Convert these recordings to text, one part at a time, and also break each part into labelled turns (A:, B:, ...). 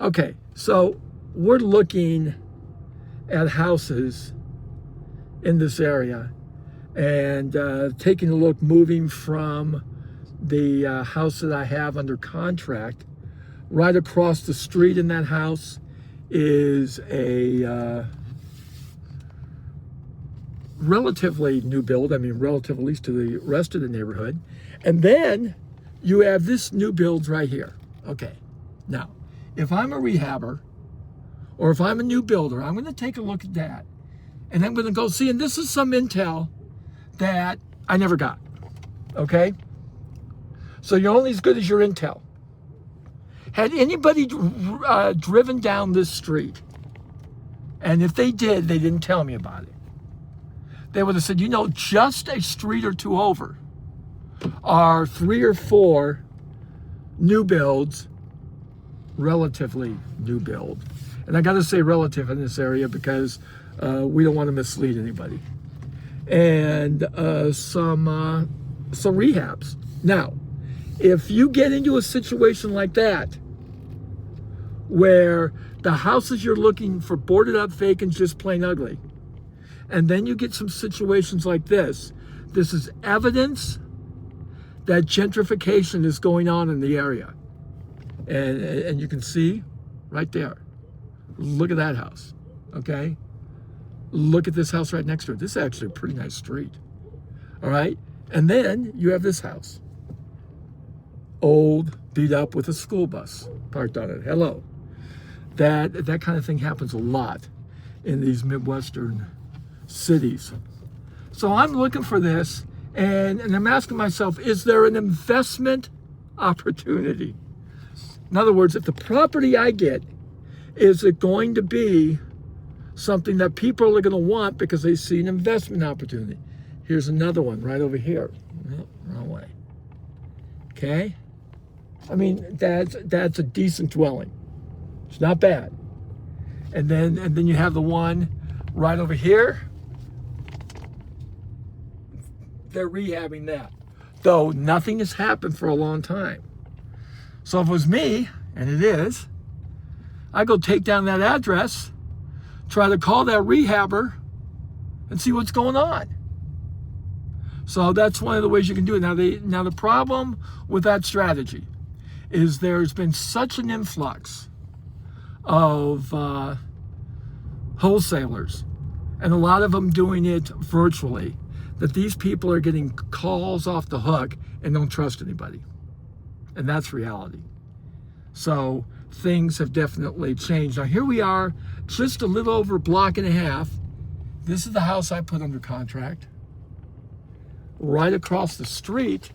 A: Okay, so we're looking at houses in this area and taking a look, moving from the house that I have under contract. Right across the street in that house is a relatively new build. I mean, relative at least to the rest of the neighborhood. And then you have this new build right here. Okay, now, if I'm a rehabber or if I'm a new builder, I'm going to take a look at that. And I'm going to go see, and this is some intel that I never got. Okay? So you're only as good as your intel. Had anybody driven down this street, and if they did, they didn't tell me about it, they would have said, you know, just a street or two over are 3 or 4 new builds, relatively new build. And I got to say relative in this area because we don't want to mislead anybody. And some rehabs. Now, if you get into a situation like that, where the houses you're looking for boarded up, vacant, just plain ugly, and then you get some situations like this is evidence that gentrification is going on in the area. And you can see right there. Look at that house, okay? Look at this house right next to it. This is actually a pretty nice street, all right? And then you have this house. Old, beat up with a school bus parked on it. Hello. That kind of thing happens a lot in these Midwestern cities. So I'm looking for this, and I'm asking myself, is there an investment opportunity? In other words, if the property I get, is it going to be something that people are going to want because they see an investment opportunity? Here's another one right over here. No, wrong way. Okay? I mean, that's a decent dwelling. It's not bad. And then you have the one right over here. They're rehabbing that, though nothing has happened for a long time. So if it was me, and it is, I go take down that address, try to call that rehabber, and see what's going on. So that's one of the ways you can do it. Now the problem with that strategy is there's been such an influx of wholesalers, and a lot of them doing it virtually, that these people are getting calls off the hook and don't trust anybody. And that's reality. So things have definitely changed. Now here we are, just a little over a block and a half. This is the house I put under contract. Right across the street,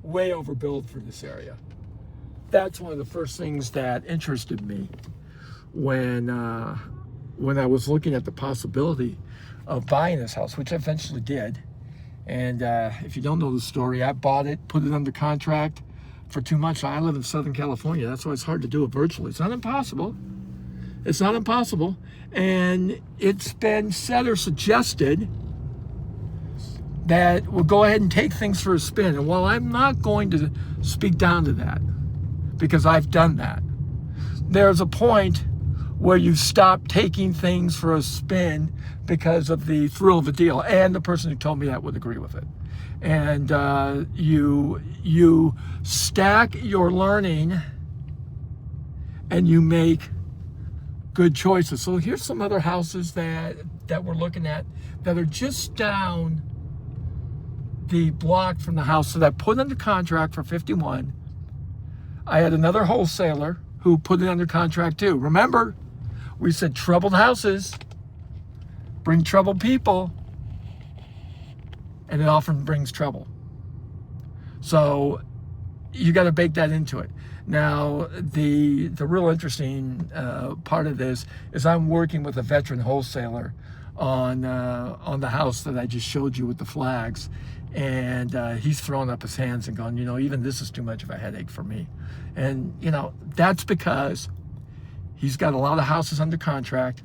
A: way overbuilt for this area. That's one of the first things that interested me when I was looking at the possibility of buying this house, which I eventually did. And if you don't know the story, I bought it, put it under contract for too much. I live in Southern California. That's why it's hard to do it virtually. It's not impossible. It's not impossible. And it's been said or suggested that we'll go ahead and take things for a spin. And while I'm not going to speak down to that, because I've done that, there's a point where you stop taking things for a spin because of the thrill of the deal. And the person who told me that would agree with it. And you stack your learning and you make good choices. So here's some other houses that we're looking at that are just down the block from the house that I put under contract for 51. I had another wholesaler who put it under contract too. Remember, we said troubled houses bring troubled people, and it often brings trouble. So you got to bake that into it. Now, the real interesting part of this is I'm working with a veteran wholesaler on the house that I just showed you with the flags, and he's throwing up his hands and going, you know, even this is too much of a headache for me. And you know, that's because he's got a lot of houses under contract.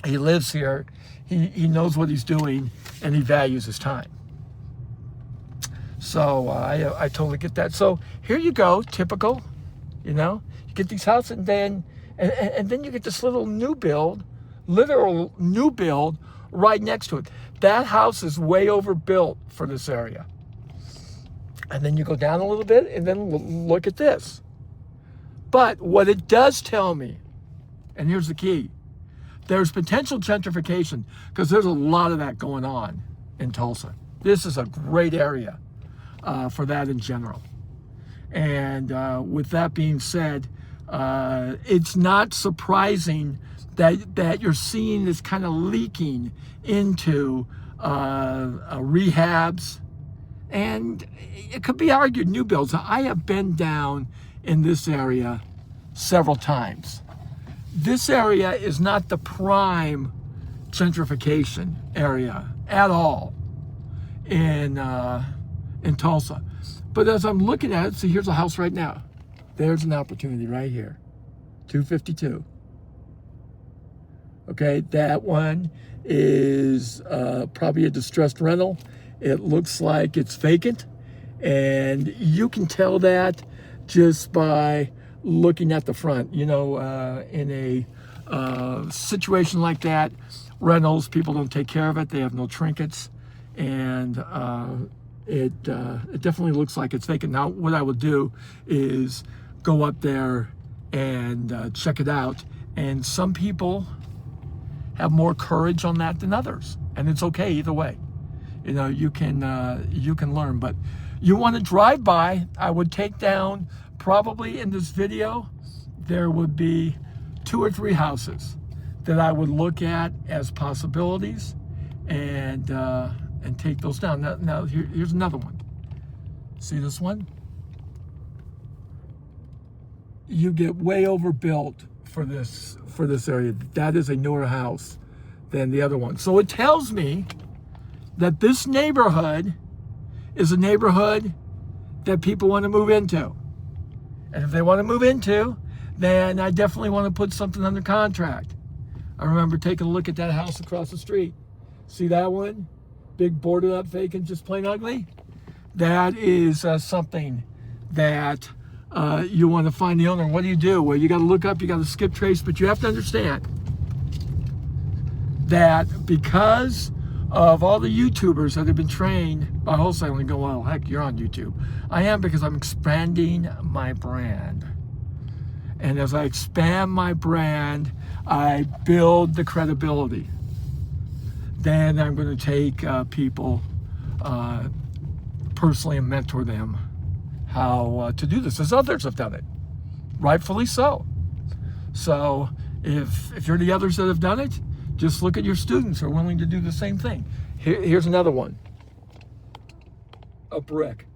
A: He lives here. He knows what he's doing, and he values his time. So I totally get that. So here you go, typical You know, you get these houses, and then you get this little new build, literal new build right next to it. That house is way overbuilt for this area. And then you go down a little bit, and then look at this. But what it does tell me, and here's the key, there's potential gentrification, because there's a lot of that going on in Tulsa. This is a great area for that in general. And with that being said, it's not surprising that you're seeing this kind of leaking into rehabs, and it could be argued new builds. I have been down in this area several times. This area is not the prime gentrification area at all in Tulsa. But as I'm looking at it, see, here's a house right now. There's an opportunity right here, 252. Okay, that one is probably a distressed rental. It looks like it's vacant, and you can tell that just by looking at the front. You know, in a situation like that, rentals, people don't take care of it. They have no trinkets, and it definitely looks like it's vacant. Now, what I would do is go up there and check it out. And some people have more courage on that than others, and it's okay either way. You know, you can learn. But you want to drive by, I would take down, probably in this video, there would be 2 or 3 houses that I would look at as possibilities, and take those down. Now here's another one. See this one? You get way overbuilt for this area. That is a newer house than the other one. So it tells me that this neighborhood is a neighborhood that people want to move into. And if they want to move into, then I definitely want to put something under contract. I remember taking a look at that house across the street. See that one? Big boarded up vacant, just plain ugly. That is something that you want to find the owner. What do? Well, you got to look up, you got to skip trace, but you have to understand that because of all the YouTubers that have been trained by Wholesale and go, well, heck, you're on YouTube. I am, because I'm expanding my brand. And as I expand my brand, I build the credibility. Then I'm going to take people personally and mentor them how to do this, as others have done it, rightfully so. So if you're the others that have done it, just look at your students who are willing to do the same thing. Here's another one, a brick.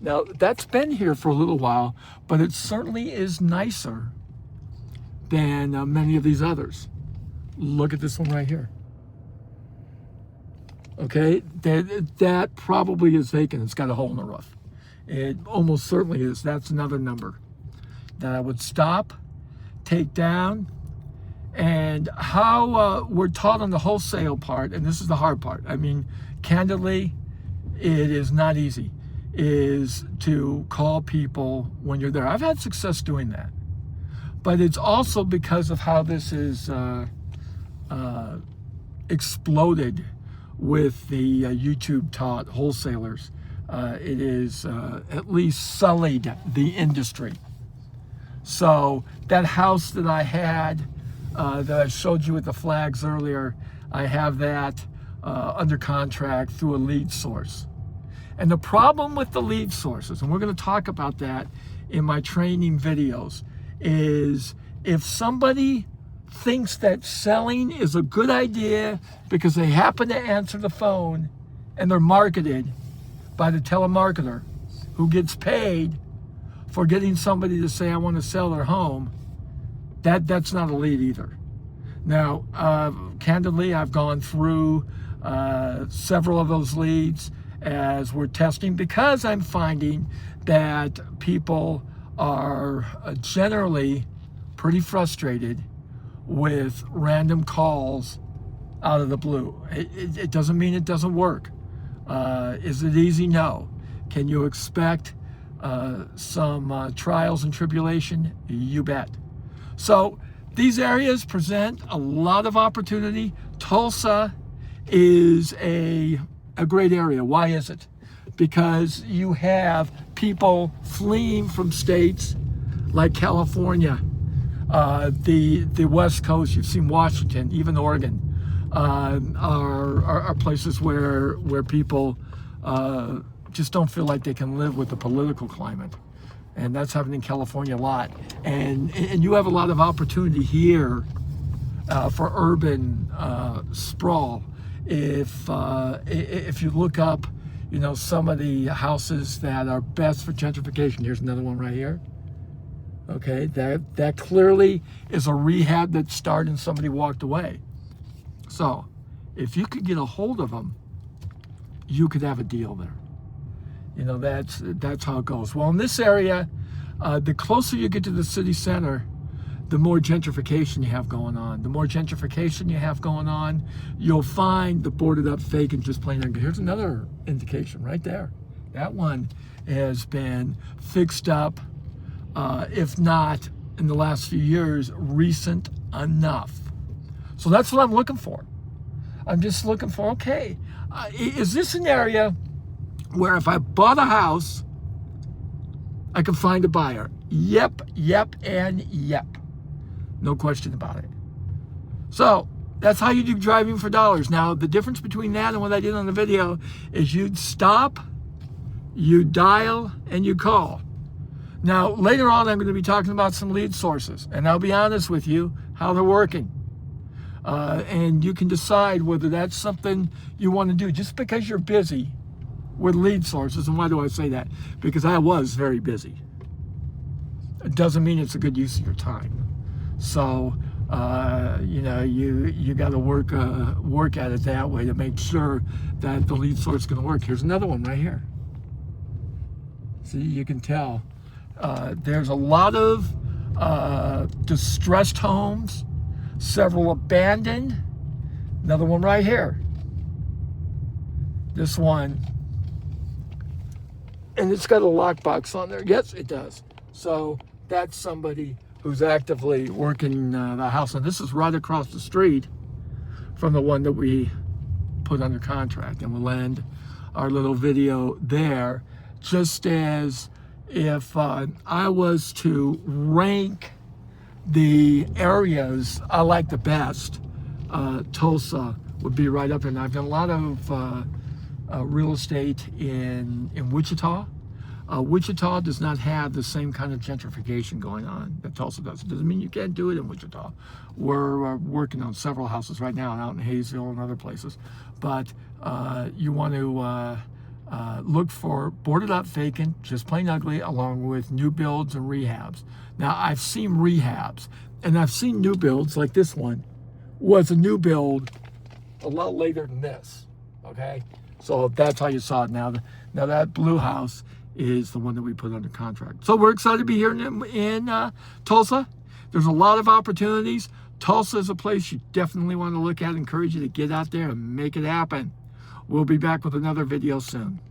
A: Now, that's been here for a little while, but it certainly is nicer than many of these others. Look at this one right here. Okay, that probably is vacant. It's got a hole in the roof. It almost certainly is. That's another number that I would stop, take down, and how we're taught on the wholesale part, and this is the hard part. I mean, candidly, it is not easy, is to call people when you're there. I've had success doing that, but it's also because of how this is exploded with the YouTube taught wholesalers. It is at least sullied the industry. So that house that I had, that I showed you with the flags earlier, I have that under contract through a lead source. And the problem with the lead sources, and we're going to talk about that in my training videos, is if somebody thinks that selling is a good idea because they happen to answer the phone and they're marketed by the telemarketer who gets paid for getting somebody to say, I want to sell their home, that's not a lead either. Now, candidly, I've gone through several of those leads as we're testing, because I'm finding that people are generally pretty frustrated with random calls out of the blue. It doesn't mean it doesn't work. Is it easy? No. Can you expect some trials and tribulation, you bet. So these areas present a lot of opportunity. Tulsa is a great area. Why is it? Because you have people fleeing from states like California, the West Coast. You've seen Washington, even Oregon, are places where people just don't feel like they can live with the political climate. And that's happening in California a lot. And you have a lot of opportunity here for urban sprawl. If you look up, some of the houses that are best for gentrification. Here's another one right here. Okay, that clearly is a rehab that started and somebody walked away. So if you could get a hold of them, you could have a deal there. That's how it goes. Well, in this area, the closer you get to the city center, the more gentrification you have going on. The more gentrification you have going on, you'll find the boarded up vacant just plain ugly. Here's another indication right there. That one has been fixed up, if not in the last few years, recent enough. So that's what I'm looking for. I'm just looking for, okay, is this an area where if I bought a house, I could find a buyer? Yep, and yep. No question about it. So that's how you do driving for dollars. Now, the difference between that and what I did on the video is you'd stop, you dial, and you call. Now, later on, I'm going to be talking about some lead sources, and I'll be honest with you, how they're working. And you can decide whether that's something you want to do just because you're busy with lead sources. And why do I say that? Because I was very busy. It doesn't mean it's a good use of your time. So, you got to work at it that way to make sure that the lead source is going to work. Here's another one right here. See, you can tell there's a lot of distressed homes, several abandoned. Another one right here. This one, and it's got a lockbox on there. Yes, it does. So that's somebody who's actively working the house. And this is right across the street from the one that we put under contract. And we'll end our little video there. Just as if I was to rank the areas I like the best, Tulsa would be right up there. And I've done a lot of real estate in Wichita. Wichita does not have the same kind of gentrification going on that Tulsa does. It doesn't mean you can't do it in Wichita. We're working on several houses right now out in Hayesville and other places. But you want to look for boarded up vacant, just plain ugly, along with new builds and rehabs. Now, I've seen rehabs, and I've seen new builds, like this one was a new build a lot later than this, okay? So that's how you saw it. Now that blue house is the one that we put under contract. So we're excited to be here in Tulsa. There's a lot of opportunities. Tulsa is a place you definitely want to look at. Encourage you to get out there and make it happen. We'll be back with another video soon.